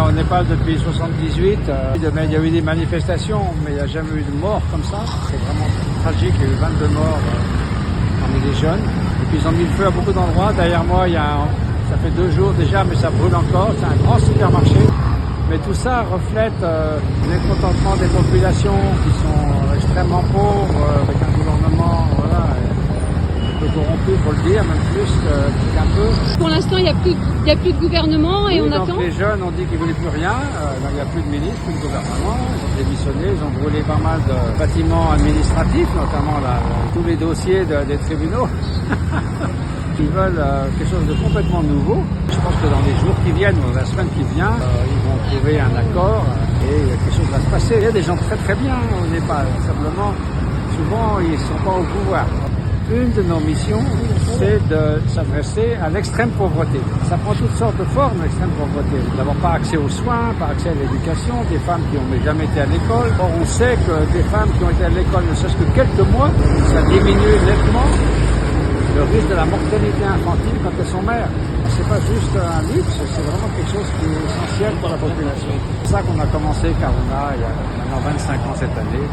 au Népal depuis 78. Il y a eu des manifestations, mais il n'y a jamais eu de mort comme ça. C'est vraiment tragique. Il y a eu 22 morts parmi les jeunes. Et puis ils ont mis le feu à beaucoup d'endroits. Derrière moi, ça fait 2 jours déjà, mais ça brûle encore. C'est un grand supermarché. Mais tout ça reflète le mécontentement des populations qui sont extrêmement pauvres, avec un gouvernement un peu corrompu, pour le dire, même plus qu'un peu. Pour l'instant, il n'y a plus de gouvernement et oui, on donc attend. Les jeunes ont dit qu'ils ne voulaient plus rien. Il n'y a plus de ministre, plus de gouvernement. Ils ont démissionné, ils ont brûlé pas mal de bâtiments administratifs, notamment tous les dossiers des tribunaux. Ils veulent quelque chose de complètement nouveau. Je pense que dans les jours qui viennent, ou la semaine qui vient, ils vont trouver un accord et quelque chose va se passer. Il y a des gens très très bien au Népal. Simplement, souvent, ils ne sont pas au pouvoir. Une de nos missions, c'est de s'adresser à l'extrême pauvreté. Ça prend toutes sortes de formes, l'extrême pauvreté. D'abord, pas accès aux soins, pas accès à l'éducation, des femmes qui n'ont jamais été à l'école. Or, on sait que des femmes qui ont été à l'école ne serait-ce que quelques mois, ça diminue nettement le risque de la mortalité infantile quand elles sont mères. C'est pas juste un luxe, c'est vraiment quelque chose qui est essentiel pour la population. C'est ça qu'on a commencé Karuna il y a maintenant 25 ans cette année.